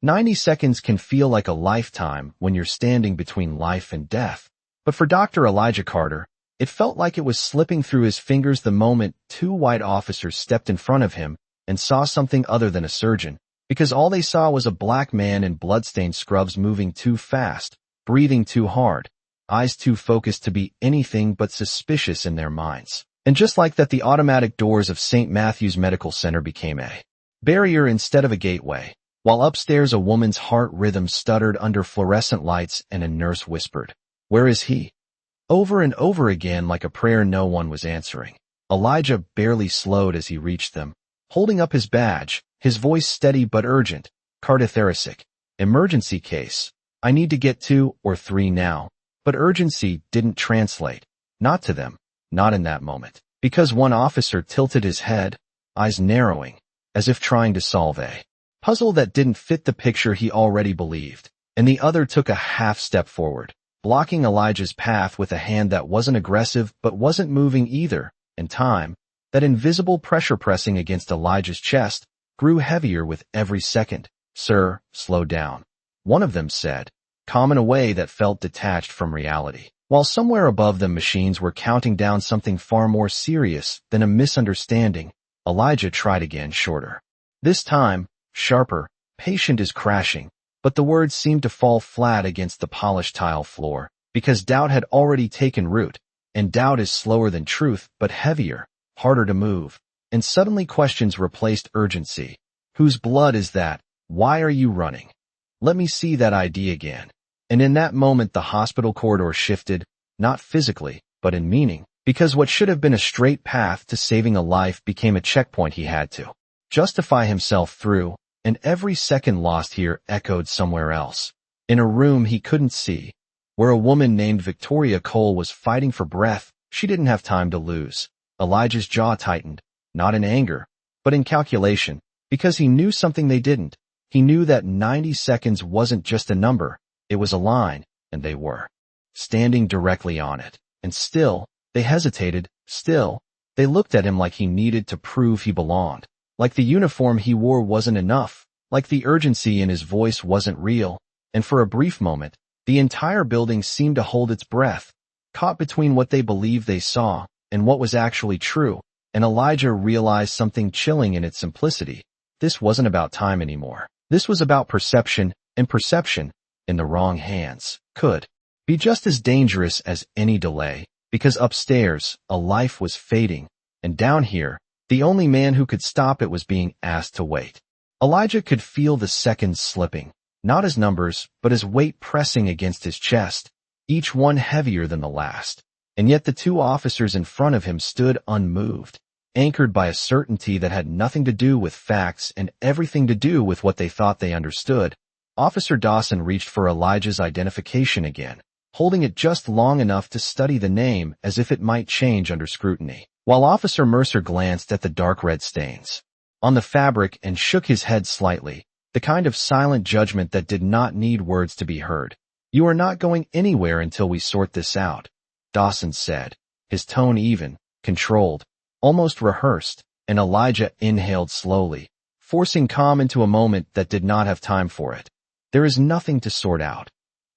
90 seconds can feel like a lifetime when you're standing between life and death. But for Dr. Elijah Carter, it felt like it was slipping through his fingers the moment two white officers stepped in front of him and saw something other than a surgeon, because all they saw was a black man in bloodstained scrubs moving too fast, breathing too hard, eyes too focused to be anything but suspicious in their minds. And just like that, the automatic doors of St. Matthew's Medical Center became a barrier instead of a gateway, while upstairs a woman's heart rhythm stuttered under fluorescent lights and a nurse whispered, "Where is he?" over and over again like a prayer no one was answering. Elijah barely slowed as he reached them, holding up his badge, his voice steady but urgent. "Cardiothoracic. Emergency case. I need to get 2 or 3 now." But urgency didn't translate. Not to them. Not in that moment. Because one officer tilted his head, eyes narrowing, as if trying to solve a puzzle that didn't fit the picture he already believed, and the other took a half step forward, blocking Elijah's path with a hand that wasn't aggressive but wasn't moving either. In time, that invisible pressure pressing against Elijah's chest grew heavier with every second. "Sir, slow down," one of them said, calm in a way that felt detached from reality, while somewhere above them machines were counting down something far more serious than a misunderstanding. Elijah tried again, shorter. This time, sharper. "Patient is crashing." But the words seemed to fall flat against the polished tile floor, because doubt had already taken root, and doubt is slower than truth, but heavier, harder to move. And suddenly questions replaced urgency. "Whose blood is that? Why are you running? Let me see that ID again." And in that moment the hospital corridor shifted, not physically, but in meaning, because what should have been a straight path to saving a life became a checkpoint he had to justify himself through, and every second lost here echoed somewhere else, in a room he couldn't see, where a woman named Victoria Cole was fighting for breath. She didn't have time to lose. Elijah's jaw tightened, not in anger, but in calculation, because he knew something they didn't. He knew that 90 seconds wasn't just a number, it was a line, and they were standing directly on it. And still, they hesitated, still, they looked at him like he needed to prove he belonged. Like the uniform he wore wasn't enough, like the urgency in his voice wasn't real, and for a brief moment, the entire building seemed to hold its breath, caught between what they believed they saw and what was actually true, and Elijah realized something chilling in its simplicity. This wasn't about time anymore. This was about perception, and perception, in the wrong hands, could be just as dangerous as any delay, because upstairs, a life was fading, and down here, the only man who could stop it was being asked to wait. Elijah could feel the seconds slipping, not as numbers, but as weight pressing against his chest, each one heavier than the last. And yet the two officers in front of him stood unmoved, anchored by a certainty that had nothing to do with facts and everything to do with what they thought they understood. Officer Dawson reached for Elijah's identification again, holding it just long enough to study the name as if it might change under scrutiny, while Officer Mercer glanced at the dark red stains on the fabric and shook his head slightly, the kind of silent judgment that did not need words to be heard. "You are not going anywhere until we sort this out," Dawson said, his tone even, controlled, almost rehearsed, and Elijah inhaled slowly, forcing calm into a moment that did not have time for it. "There is nothing to sort out,"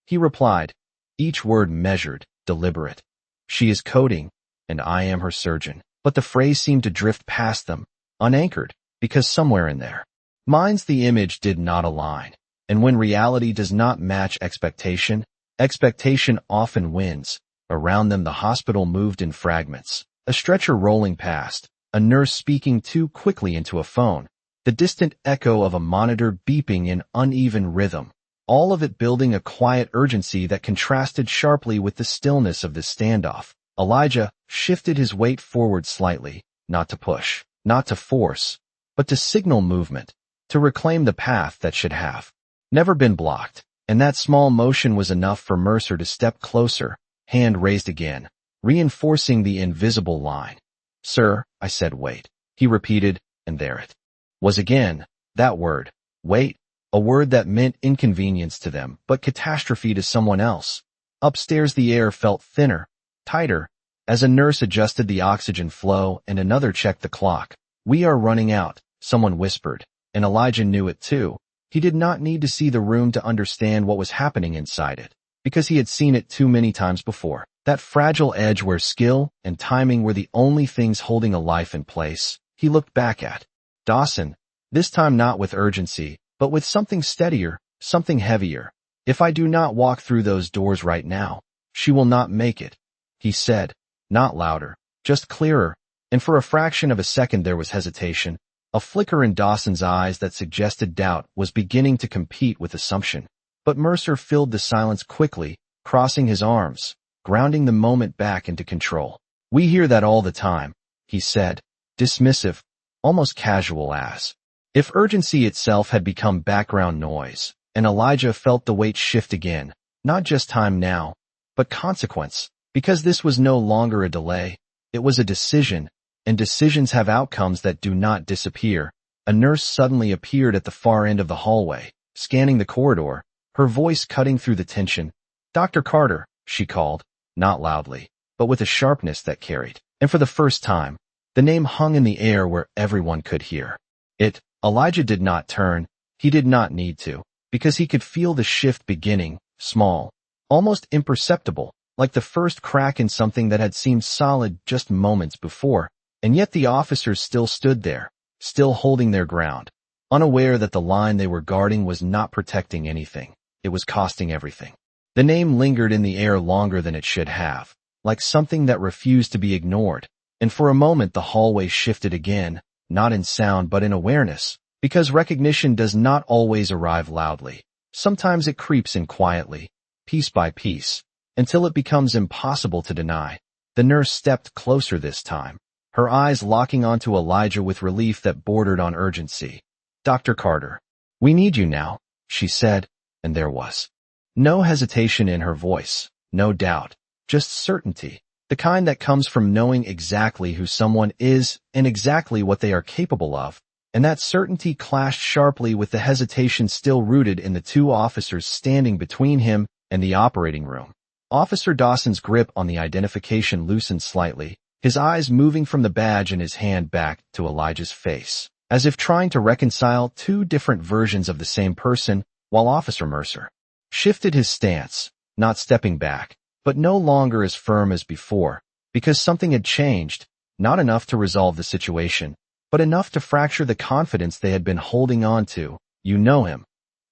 he replied, each word measured, deliberate. "She is coding, and I am her surgeon." But the phrase seemed to drift past them, unanchored, because somewhere in their minds the image did not align. And when reality does not match expectation, expectation often wins. Around them the hospital moved in fragments, a stretcher rolling past, a nurse speaking too quickly into a phone, the distant echo of a monitor beeping in uneven rhythm, all of it building a quiet urgency that contrasted sharply with the stillness of this standoff. Elijah shifted his weight forward slightly, not to push, not to force, but to signal movement, to reclaim the path that should have never been blocked. And that small motion was enough for Mercer to step closer, hand raised again, reinforcing the invisible line. "Sir," I said, "wait," he repeated, and there it was again, that word, wait, a word that meant inconvenience to them, but catastrophe to someone else. Upstairs the air felt thinner, tighter, as a nurse adjusted the oxygen flow and another checked the clock. "We are running out," someone whispered, and Elijah knew it too, He did not need to see the room to understand what was happening inside it, because he had seen it too many times before. That fragile edge where skill and timing were the only things holding a life in place. He looked back at Dawson, this time not with urgency, but with something steadier, something heavier. "If I do not walk through those doors right now, she will not make it," he said, not louder, just clearer, and for a fraction of a second there was hesitation. A flicker in Dawson's eyes that suggested doubt was beginning to compete with assumption. But Mercer filled the silence quickly, crossing his arms, grounding the moment back into control. "We hear that all the time," he said, dismissive, almost casual as if urgency itself had become background noise, and Elijah felt the weight shift again, not just time now, but consequence, because this was no longer a delay, it was a decision, and decisions have outcomes that do not disappear. A nurse suddenly appeared at the far end of the hallway, scanning the corridor, her voice cutting through the tension. "Dr. Carter," she called, not loudly, but with a sharpness that carried. And for the first time, the name hung in the air where everyone could hear it. Elijah did not turn. He did not need to, because he could feel the shift beginning, small, almost imperceptible, like the first crack in something that had seemed solid just moments before. And yet the officers still stood there, still holding their ground, unaware that the line they were guarding was not protecting anything. It was costing everything. The name lingered in the air longer than it should have, like something that refused to be ignored. And for a moment the hallway shifted again, not in sound but in awareness, because recognition does not always arrive loudly. Sometimes it creeps in quietly, piece by piece, until it becomes impossible to deny. The nurse stepped closer this time, her eyes locking onto Elijah with relief that bordered on urgency. "Dr. Carter, we need you now," she said, and there was no hesitation in her voice, no doubt, just certainty, the kind that comes from knowing exactly who someone is and exactly what they are capable of, and that certainty clashed sharply with the hesitation still rooted in the two officers standing between him and the operating room. Officer Dawson's grip on the identification loosened slightly, his eyes moving from the badge in his hand back to Elijah's face, as if trying to reconcile two different versions of the same person, while Officer Mercer shifted his stance, not stepping back, but no longer as firm as before, because something had changed, not enough to resolve the situation, but enough to fracture the confidence they had been holding on to. "You know him?"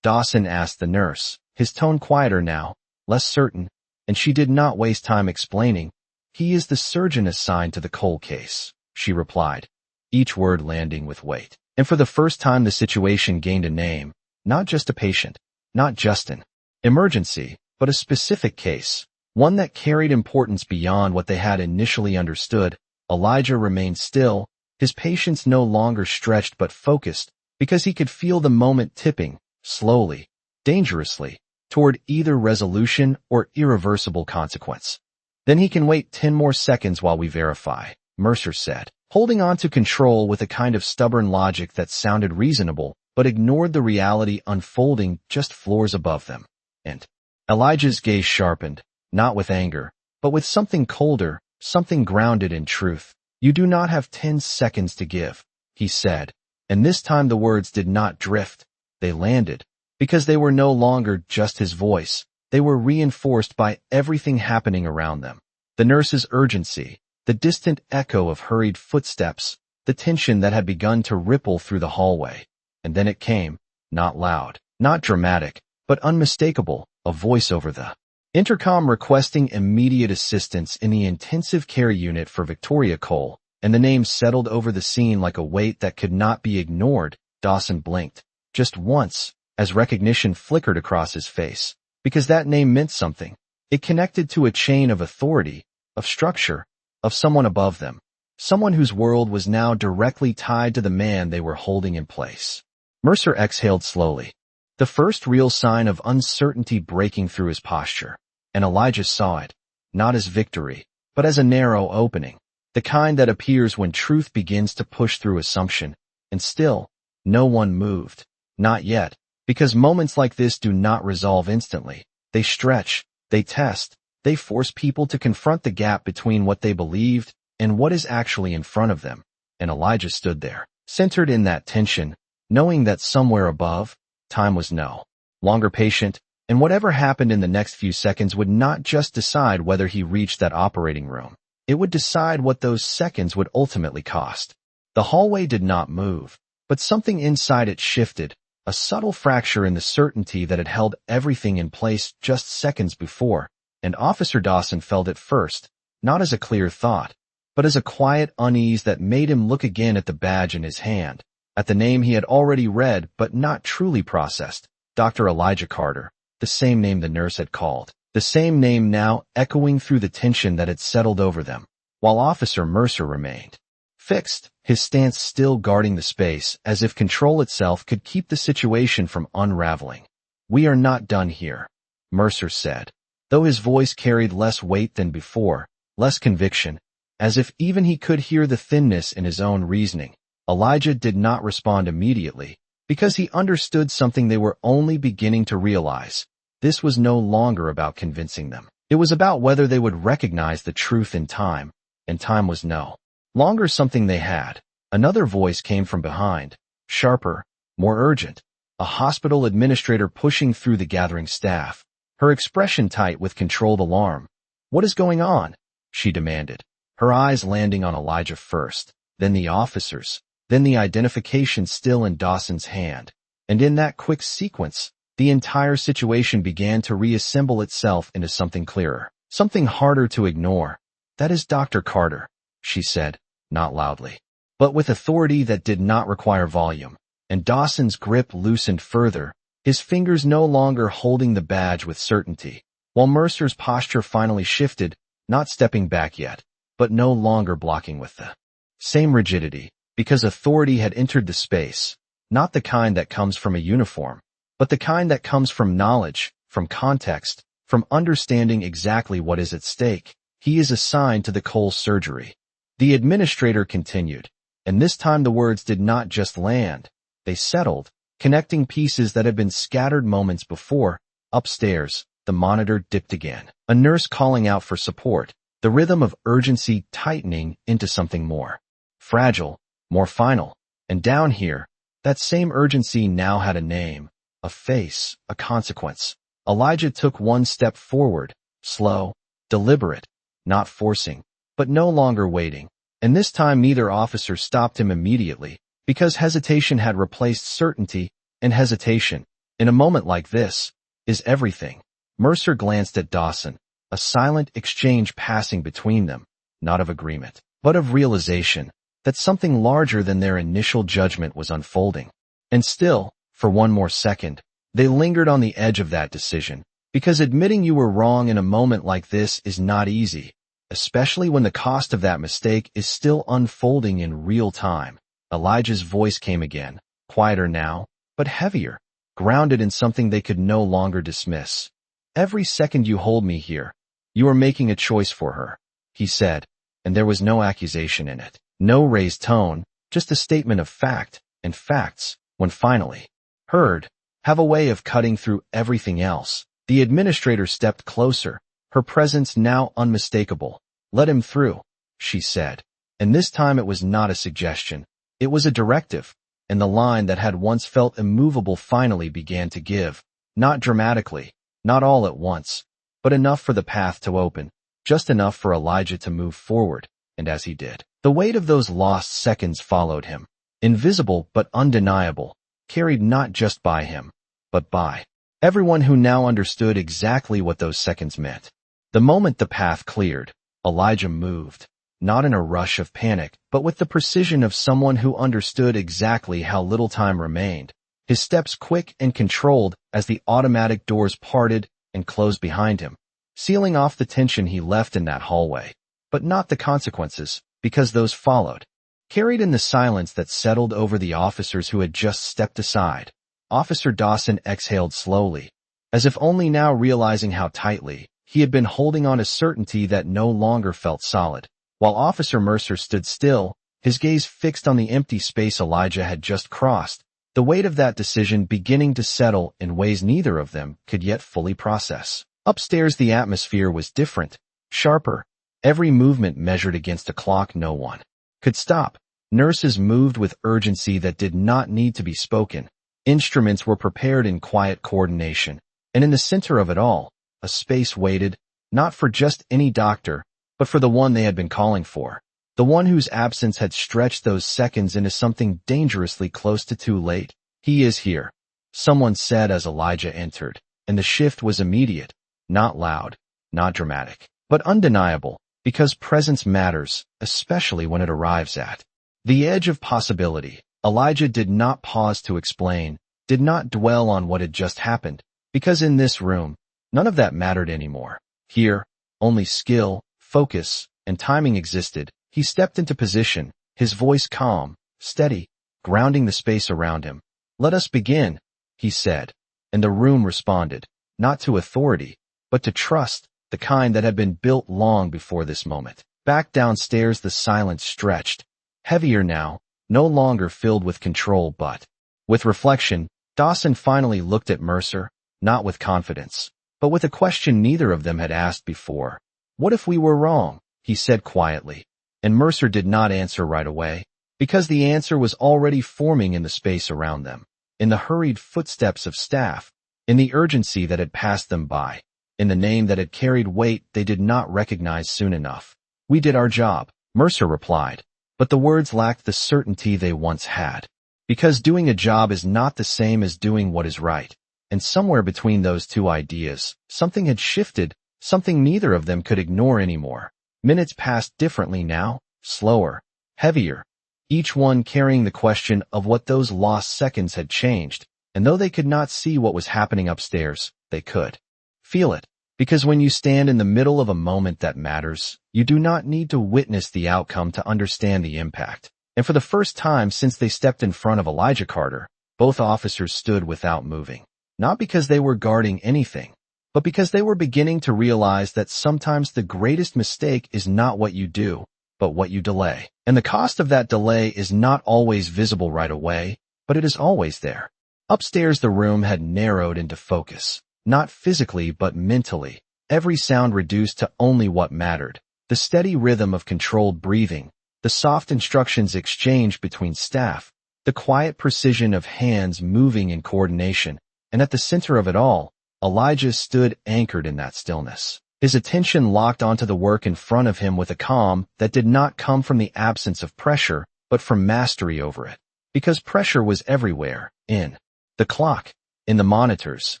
Dawson asked the nurse, his tone quieter now, less certain, and she did not waste time explaining. "He is the surgeon assigned to the Cole case," she replied, each word landing with weight. And for the first time the situation gained a name, not just a patient, not just an emergency, but a specific case, one that carried importance beyond what they had initially understood. Elijah remained still, his patience no longer stretched but focused, because he could feel the moment tipping, slowly, dangerously, toward either resolution or irreversible consequence. "Then he can wait 10 more seconds while we verify," Mercer said, holding on to control with a kind of stubborn logic that sounded reasonable, but ignored the reality unfolding just floors above them. And Elijah's gaze sharpened, not with anger, but with something colder, something grounded in truth. "You do not have 10 seconds to give," he said, and this time the words did not drift, they landed, because they were no longer just his voice. They were reinforced by everything happening around them. The nurse's urgency, the distant echo of hurried footsteps, the tension that had begun to ripple through the hallway. And then it came, not loud, not dramatic, but unmistakable, a voice over the intercom requesting immediate assistance in the intensive care unit for Victoria Cole, and the name settled over the scene like a weight that could not be ignored. Dawson blinked, just once, as recognition flickered across his face. Because that name meant something. It connected to a chain of authority, of structure, of someone above them. Someone whose world was now directly tied to the man they were holding in place. Mercer exhaled slowly, the first real sign of uncertainty breaking through his posture. And Elijah saw it, not as victory, but as a narrow opening, the kind that appears when truth begins to push through assumption. And still, no one moved. Not yet. Because moments like this do not resolve instantly. They stretch, they test, they force people to confront the gap between what they believed and what is actually in front of them. And Elijah stood there, centered in that tension, knowing that somewhere above, Time was no longer patient, and whatever happened in the next few seconds would not just decide whether he reached that operating room. It would decide what those seconds would ultimately cost. The hallway did not move, but something inside it shifted, a subtle fracture in the certainty that had held everything in place just seconds before, and Officer Dawson felt it first, not as a clear thought, but as a quiet unease that made him look again at the badge in his hand, at the name he had already read but not truly processed, Dr. Elijah Carter, the same name the nurse had called, the same name now echoing through the tension that had settled over them, while Officer Mercer remained fixed, his stance still guarding the space, as if control itself could keep the situation from unraveling. "We are not done here," Mercer said, though his voice carried less weight than before, less conviction, as if even he could hear the thinness in his own reasoning. Elijah did not respond immediately, because he understood something they were only beginning to realize. This was no longer about convincing them. It was about whether they would recognize the truth in time, and time was no longer something they had. Another voice came from behind, sharper, more urgent, a hospital administrator pushing through the gathering staff, her expression tight with controlled alarm. "What is going on?" she demanded, her eyes landing on Elijah first, then the officers, then the identification still in Dawson's hand. And in that quick sequence, the entire situation began to reassemble itself into something clearer, something harder to ignore. "That is Dr. Carter," she said, not loudly, but with authority that did not require volume, and Dawson's grip loosened further, his fingers no longer holding the badge with certainty, while Mercer's posture finally shifted, not stepping back yet, but no longer blocking with the same rigidity, because authority had entered the space, not the kind that comes from a uniform, but the kind that comes from knowledge, from context, from understanding exactly what is at stake. "He is assigned to the Cole surgery," the administrator continued, and this time the words did not just land, they settled, connecting pieces that had been scattered moments before. Upstairs, the monitor dipped again, a nurse calling out for support, the rhythm of urgency tightening into something more fragile, more final. And down here, that same urgency now had a name, a face, a consequence. Elijah took one step forward, slow, deliberate, not forcing, but no longer waiting. And this time neither officer stopped him immediately, because hesitation had replaced certainty, and hesitation, in a moment like this, is everything. Mercer glanced at Dawson, a silent exchange passing between them, not of agreement, but of realization that something larger than their initial judgment was unfolding. And still, for one more second, they lingered on the edge of that decision, because admitting you were wrong in a moment like this is not easy, especially when the cost of that mistake is still unfolding in real time. Elijah's voice came again, quieter now, but heavier, grounded in something they could no longer dismiss. "Every second you hold me here, you are making a choice for her," he said, and there was no accusation in it, no raised tone, just a statement of fact, and facts, when finally heard, have a way of cutting through everything else. The administrator stepped closer, her presence now unmistakable. "Let him through," she said, and this time it was not a suggestion, it was a directive, and the line that had once felt immovable finally began to give, not dramatically, not all at once, but enough for the path to open, just enough for Elijah to move forward, and as he did, the weight of those lost seconds followed him, invisible but undeniable, carried not just by him, but by everyone who now understood exactly what those seconds meant. The moment the path cleared, Elijah moved, not in a rush of panic, but with the precision of someone who understood exactly how little time remained, his steps quick and controlled as the automatic doors parted and closed behind him, sealing off the tension he left in that hallway, but not the consequences, because those followed. Carried in the silence that settled over the officers who had just stepped aside, Officer Dawson exhaled slowly, as if only now realizing how tightly he had been holding on to certainty that no longer felt solid, while Officer Mercer stood still, his gaze fixed on the empty space Elijah had just crossed, the weight of that decision beginning to settle in ways neither of them could yet fully process. Upstairs the atmosphere was different, sharper, every movement measured against a clock no one could stop. Nurses moved with urgency that did not need to be spoken, Instruments were prepared in quiet coordination, and in the center of it all, a space waited, not for just any doctor, but for the one they had been calling for. The one whose absence had stretched those seconds into something dangerously close to too late. "He is here," someone said as Elijah entered, and the shift was immediate, not loud, not dramatic, but undeniable, because presence matters, especially when it arrives at the edge of possibility. Elijah did not pause to explain, did not dwell on what had just happened, because in this room, none of that mattered anymore. Here, only skill, focus, and timing existed. He stepped into position, his voice calm, steady, grounding the space around him. "Let us begin," he said, and the room responded, not to authority, but to trust, the kind that had been built long before this moment. Back downstairs the silence stretched, heavier now, no longer filled with control but with reflection. Dawson finally looked at Mercer, not with confidence, but with a question neither of them had asked before. "What if we were wrong?" he said quietly, and Mercer did not answer right away, because the answer was already forming in the space around them, in the hurried footsteps of staff, in the urgency that had passed them by, in the name that had carried weight they did not recognize soon enough. "We did our job," Mercer replied, but the words lacked the certainty they once had. Because doing a job is not the same as doing what is right, and somewhere between those two ideas, something had shifted, something neither of them could ignore anymore. Minutes passed differently now, slower, heavier, each one carrying the question of what those lost seconds had changed, and though they could not see what was happening upstairs, they could feel it. Because when you stand in the middle of a moment that matters, you do not need to witness the outcome to understand the impact. And for the first time since they stepped in front of Elijah Carter, both officers stood without moving. Not because they were guarding anything, but because they were beginning to realize that sometimes the greatest mistake is not what you do, but what you delay. And the cost of that delay is not always visible right away, but it is always there. Upstairs the room had narrowed into focus. Not physically but mentally, every sound reduced to only what mattered. The steady rhythm of controlled breathing, the soft instructions exchanged between staff, the quiet precision of hands moving in coordination, and at the center of it all, Elijah stood anchored in that stillness. His attention locked onto the work in front of him with a calm that did not come from the absence of pressure, but from mastery over it. Because pressure was everywhere, in the clock, in the monitors,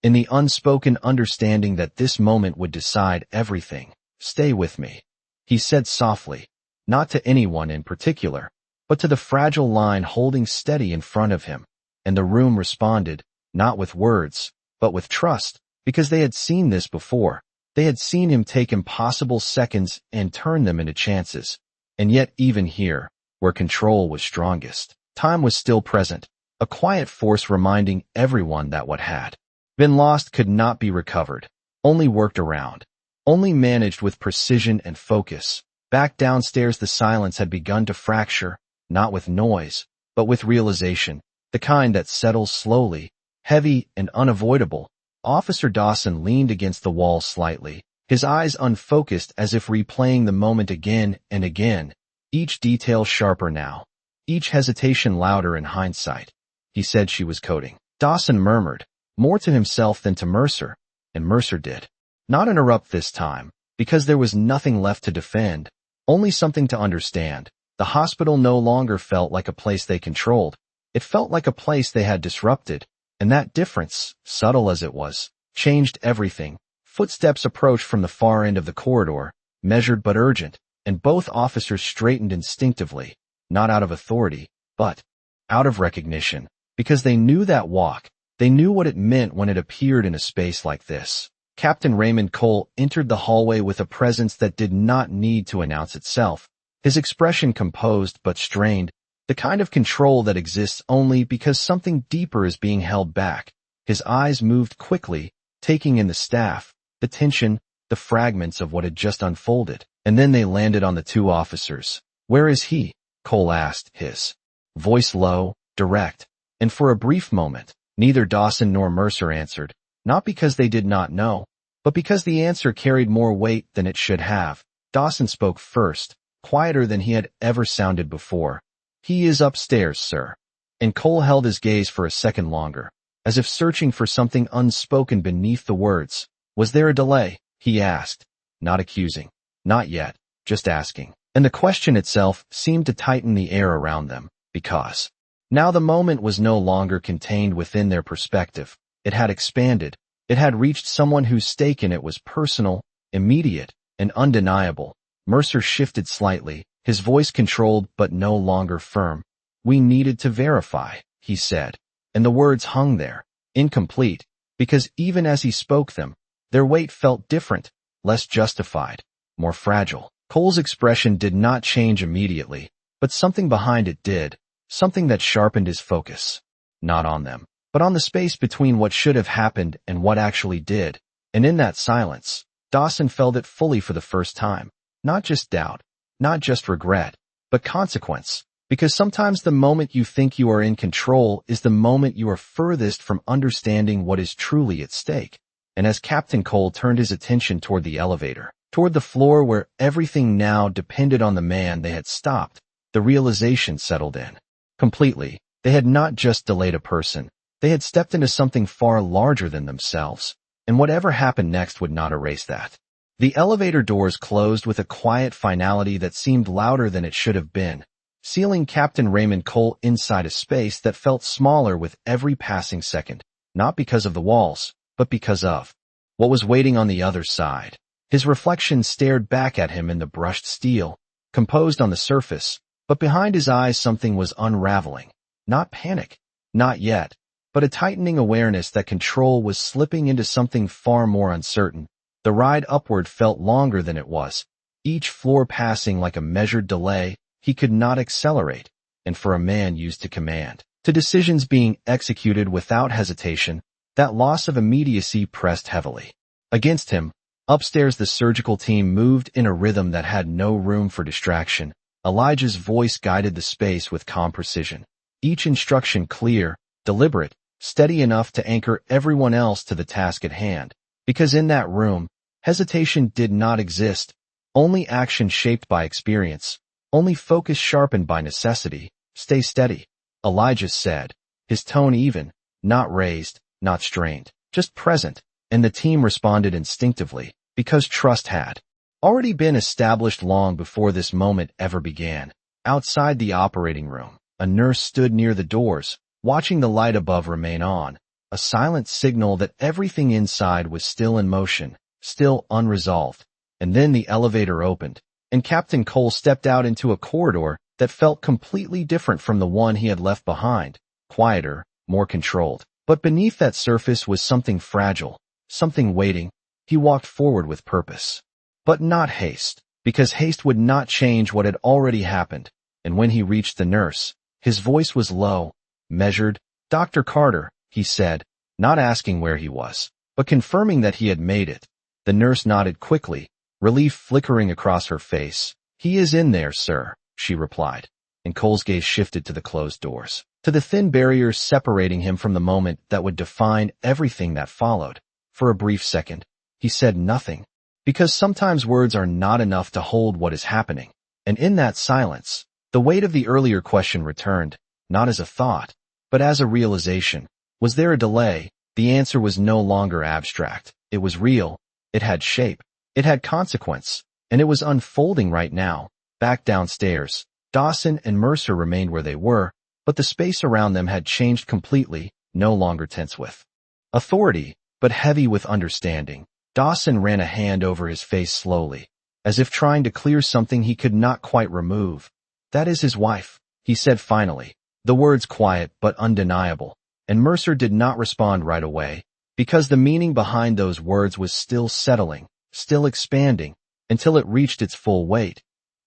in the unspoken understanding that this moment would decide everything. "Stay with me," he said softly, not to anyone in particular, but to the fragile line holding steady in front of him, and the room responded, not with words, but with trust, because they had seen this before. They had seen him take impossible seconds and turn them into chances. And yet even here, where control was strongest, time was still present. A quiet force reminding everyone that what had been lost could not be recovered, only worked around, only managed with precision and focus. Back downstairs the silence had begun to fracture, not with noise, but with realization, the kind that settles slowly, heavy and unavoidable. Officer Dawson leaned against the wall slightly, his eyes unfocused as if replaying the moment again and again, each detail sharper now, each hesitation louder in hindsight. "He said she was coding," Dawson murmured, more to himself than to Mercer, and Mercer did not interrupt this time, because there was nothing left to defend, only something to understand. The hospital no longer felt like a place they controlled. It felt like a place they had disrupted, and that difference, subtle as it was, changed everything. Footsteps approached from the far end of the corridor, measured but urgent, and both officers straightened instinctively, not out of authority, but out of recognition. Because they knew that walk, they knew what it meant when it appeared in a space like this. Captain Raymond Cole entered the hallway with a presence that did not need to announce itself, his expression composed but strained, the kind of control that exists only because something deeper is being held back. His eyes moved quickly, taking in the staff, the tension, the fragments of what had just unfolded, and then they landed on the two officers. "Where is he?" Cole asked, his voice low, direct. And for a brief moment, neither Dawson nor Mercer answered, not because they did not know, but because the answer carried more weight than it should have. Dawson spoke first, quieter than he had ever sounded before. "He is upstairs, sir." And Cole held his gaze for a second longer, as if searching for something unspoken beneath the words. Was there a delay? He asked. Not accusing. Not yet, just asking. And the question itself seemed to tighten the air around them, because now the moment was no longer contained within their perspective. It had expanded. It had reached someone whose stake in it was personal, immediate, and undeniable. Mercer shifted slightly, his voice controlled but no longer firm. We needed to verify, he said. And the words hung there, incomplete, because even as he spoke them, their weight felt different, less justified, more fragile. Cole's expression did not change immediately, but something behind it did, something that sharpened his focus. Not on them, but on the space between what should have happened and what actually did. And in that silence, Dawson felt it fully for the first time. Not just doubt, not just regret, but consequence. Because sometimes the moment you think you are in control is the moment you are furthest from understanding what is truly at stake. And as Captain Cole turned his attention toward the elevator, toward the floor where everything now depended on the man they had stopped, the realization settled in. Completely, they had not just delayed a person, they had stepped into something far larger than themselves, and whatever happened next would not erase that. The elevator doors closed with a quiet finality that seemed louder than it should have been, sealing Captain Raymond Cole inside a space that felt smaller with every passing second, not because of the walls, but because of what was waiting on the other side. His reflection stared back at him in the brushed steel, composed on the surface, but behind his eyes something was unraveling. Not panic, not yet, but a tightening awareness that control was slipping into something far more uncertain. The ride upward felt longer than it was, each floor passing like a measured delay. He could not accelerate, and for a man used to command, to decisions being executed without hesitation, that loss of immediacy pressed heavily against him. Upstairs, the surgical team moved in a rhythm that had no room for distraction. Elijah's voice guided the space with calm precision, each instruction clear, deliberate, steady enough to anchor everyone else to the task at hand. Because in that room, hesitation did not exist, only action shaped by experience. Only focus sharpened by necessity. Stay steady, Elijah said, his tone even, not raised, not strained, just present, and the team responded instinctively, because trust had already been established long before this moment ever began. Outside the operating room, a nurse stood near the doors, watching the light above remain on, a silent signal that everything inside was still in motion, still unresolved. And then the elevator opened, and Captain Cole stepped out into a corridor that felt completely different from the one he had left behind, quieter, more controlled. But beneath that surface was something fragile, something waiting. He walked forward with purpose. But not haste, because haste would not change what had already happened. And when he reached the nurse, his voice was low, measured. Dr. Carter, he said, not asking where he was, but confirming that he had made it. The nurse nodded quickly, relief flickering across her face. He is in there, sir, she replied, and Cole's gaze shifted to the closed doors, to the thin barriers separating him from the moment that would define everything that followed. For a brief second, he said nothing, because sometimes words are not enough to hold what is happening. And in that silence, the weight of the earlier question returned, not as a thought, but as a realization. Was there a delay? The answer was no longer abstract. It was real. It had shape. It had consequence, and it was unfolding right now. Back downstairs, Dawson and Mercer remained where they were, but the space around them had changed completely, no longer tense with authority, but heavy with understanding. Dawson ran a hand over his face slowly, as if trying to clear something he could not quite remove. That is his wife, he said finally, the words quiet but undeniable, and Mercer did not respond right away, because the meaning behind those words was still settling, still expanding, until it reached its full weight.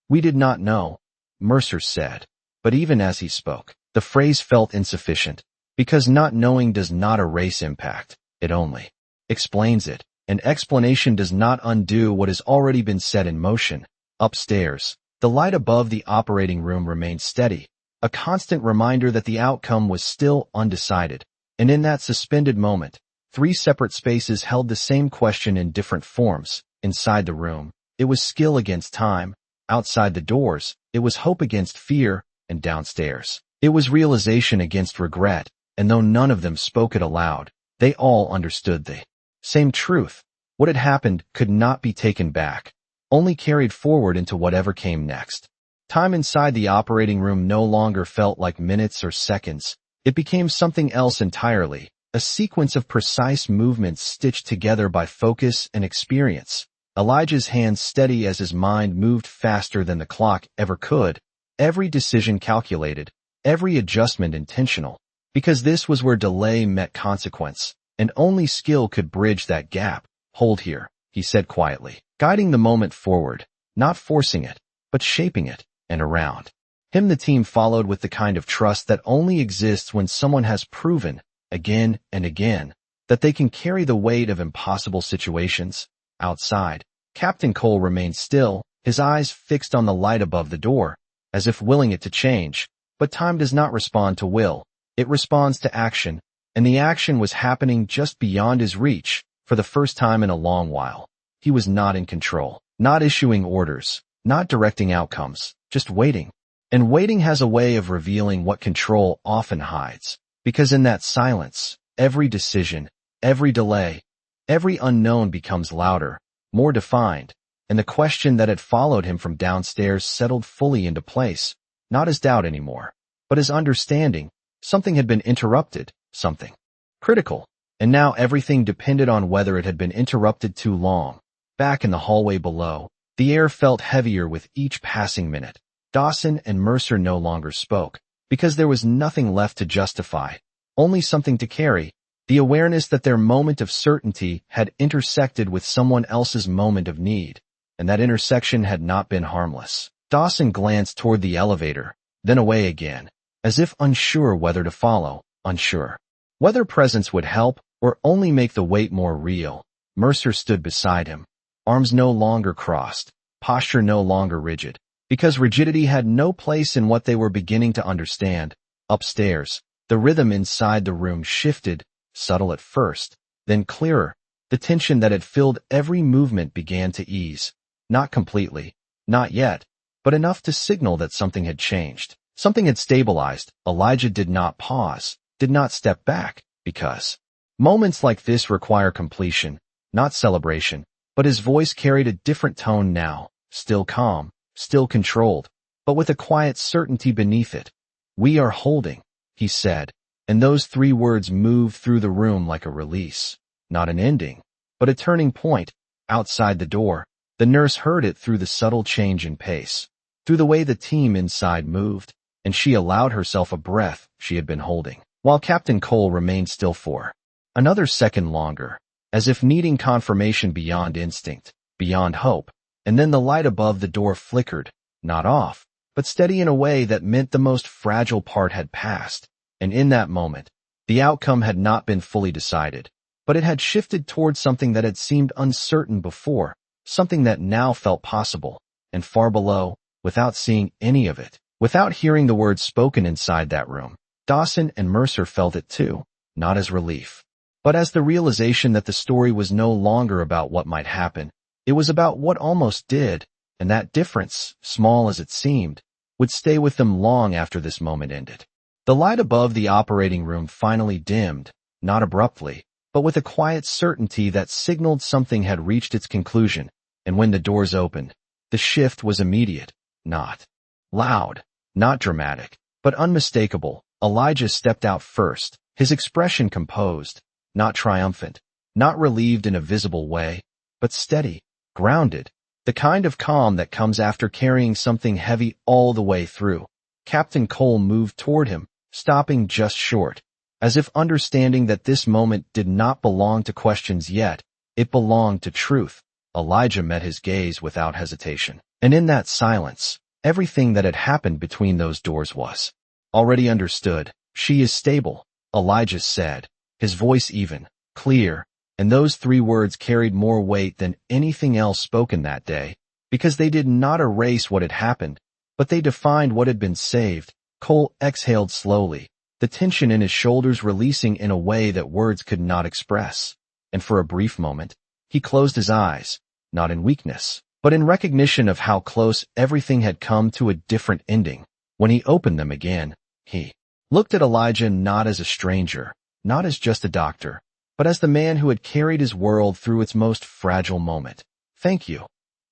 We did not know, Mercer said, but even as he spoke, the phrase felt insufficient, because not knowing does not erase impact, it only explains it, and explanation does not undo what has already been set in motion. Upstairs, the light above the operating room remained steady, a constant reminder that the outcome was still undecided, and in that suspended moment, 3 separate spaces held the same question in different forms. Inside the room, it was skill against time. Outside the doors, it was hope against fear. And downstairs, It was realization against regret, and though none of them spoke it aloud, they all understood the same truth. What had happened could not be taken back, only carried forward into whatever came next. Time inside the operating room no longer felt like minutes or seconds. It became something else entirely, a sequence of precise movements stitched together by focus and experience. Elijah's hands steady as his mind moved faster than the clock ever could, every decision calculated, every adjustment intentional, because this was where delay met consequence, and only skill could bridge that gap. "Hold here," he said quietly, guiding the moment forward, not forcing it, but shaping it, and around him the team followed with the kind of trust that only exists when someone has proven, again and again, that they can carry the weight of impossible situations. Outside, Captain Cole remained still, his eyes fixed on the light above the door, as if willing it to change. But time does not respond to will, it responds to action, and the action was happening just beyond his reach. For the first time in a long while, he was not in control, not issuing orders, not directing outcomes, just waiting. And waiting has a way of revealing what control often hides, because in that silence, every decision, every delay, every unknown becomes louder, more defined, and the question that had followed him from downstairs settled fully into place, not as doubt anymore, but as understanding. Something had been interrupted, something critical. And now everything depended on whether it had been interrupted too long. Back in the hallway below, the air felt heavier with each passing minute. Dawson and Mercer no longer spoke, because there was nothing left to justify, only something to carry, the awareness that their moment of certainty had intersected with someone else's moment of need, and that intersection had not been harmless. Dawson glanced toward the elevator, then away again, as if unsure whether to follow, unsure whether presence would help or only make the wait more real. Mercer stood beside him, arms no longer crossed, posture no longer rigid, because rigidity had no place in what they were beginning to understand. Upstairs, the rhythm inside the room shifted, subtle at first, then clearer. The tension that had filled every movement began to ease. Not completely, not yet, but enough to signal that something had changed. Something had stabilized. Elijah did not pause, did not step back, because moments like this require completion, not celebration. But his voice carried a different tone now, still calm, still controlled, but with a quiet certainty beneath it. "We are holding," he said, and those 3 words moved through the room like a release. Not an ending, but a turning point. Outside the door, the nurse heard it through the subtle change in pace, through the way the team inside moved, and she allowed herself a breath she had been holding, while Captain Cole remained still for another second longer, as if needing confirmation beyond instinct, beyond hope. And then the light above the door flickered, not off, but steady in a way that meant the most fragile part had passed. And in that moment, the outcome had not been fully decided, but it had shifted towards something that had seemed uncertain before, something that now felt possible. And far below, without seeing any of it, without hearing the words spoken inside that room, Dawson and Mercer felt it too, not as relief, but as the realization that the story was no longer about what might happen. It was about what almost did, and that difference, small as it seemed, would stay with them long after this moment ended. The light above the operating room finally dimmed, not abruptly, but with a quiet certainty that signaled something had reached its conclusion. And when the doors opened, the shift was immediate, not loud, not dramatic, but unmistakable. Elijah stepped out first, his expression composed, not triumphant, not relieved in a visible way, but steady, grounded, the kind of calm that comes after carrying something heavy all the way through. Captain Cole moved toward him, stopping just short, as if understanding that this moment did not belong to questions yet, it belonged to truth. Elijah met his gaze without hesitation, and in that silence, everything that had happened between those doors was already understood. "She is stable," Elijah said, his voice even, clear, and those 3 words carried more weight than anything else spoken that day, because they did not erase what had happened, but they defined what had been saved. Cole exhaled slowly, the tension in his shoulders releasing in a way that words could not express, and for a brief moment, he closed his eyes, not in weakness, but in recognition of how close everything had come to a different ending. When he opened them again, He looked at Elijah not as a stranger, not as just a doctor, but as the man who had carried his world through its most fragile moment. "Thank you,"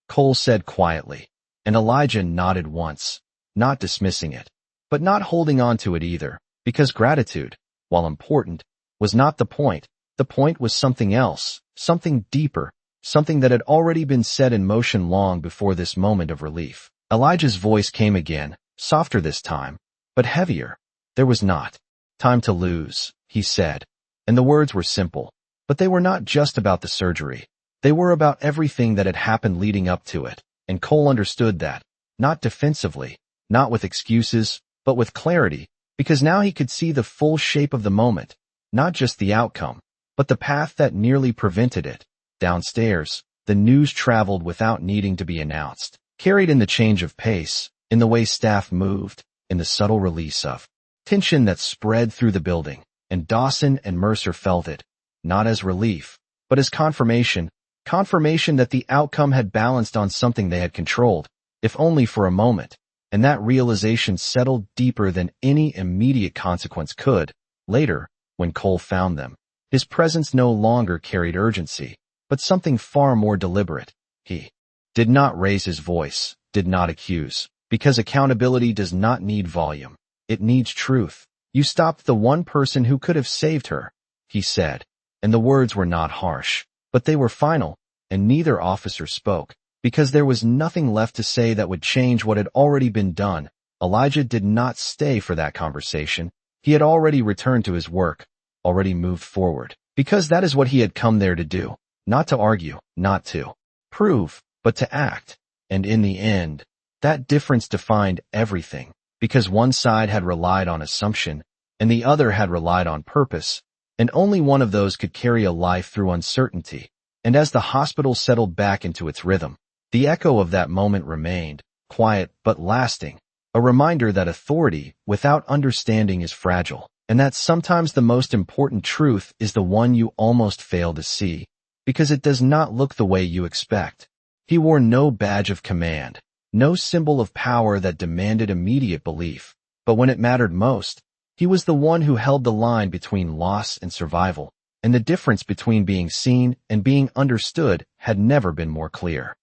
Cole said quietly, and Elijah nodded once, not dismissing it, but not holding on to it either, because gratitude, while important, was not the point. The point was something else, something deeper, something that had already been set in motion long before this moment of relief. Elijah's voice came again, softer this time, but heavier. "There was not time to lose," he said, and the words were simple, but they were not just about the surgery. They were about everything that had happened leading up to it, and Cole understood that, not defensively, not with excuses, but with clarity, because now he could see the full shape of the moment, not just the outcome, but the path that nearly prevented it. Downstairs, the news traveled without needing to be announced, carried in the change of pace, in the way staff moved, in the subtle release of tension that spread through the building, and Dawson and Mercer felt it, not as relief, but as confirmation that the outcome had balanced on something they had controlled, if only for a moment, and that realization settled deeper than any immediate consequence could. Later, when Cole found them, his presence no longer carried urgency, but something far more deliberate. He did not raise his voice, did not accuse, because accountability does not need volume. It needs truth. "You stopped the one person who could have saved her," he said, and the words were not harsh, but they were final, and neither officer spoke, because there was nothing left to say that would change what had already been done. Elijah did not stay for that conversation. He had already returned to his work, already moved forward, because that is what he had come there to do. Not to argue, not to prove, but to act. And in the end, that difference defined everything, because one side had relied on assumption, and the other had relied on purpose, and only one of those could carry a life through uncertainty. And as the hospital settled back into its rhythm, the echo of that moment remained, quiet but lasting, a reminder that authority without understanding is fragile, and that sometimes the most important truth is the one you almost fail to see, because it does not look the way you expect. He wore no badge of command, no symbol of power that demanded immediate belief, but when it mattered most, he was the one who held the line between loss and survival, and the difference between being seen and being understood had never been more clear.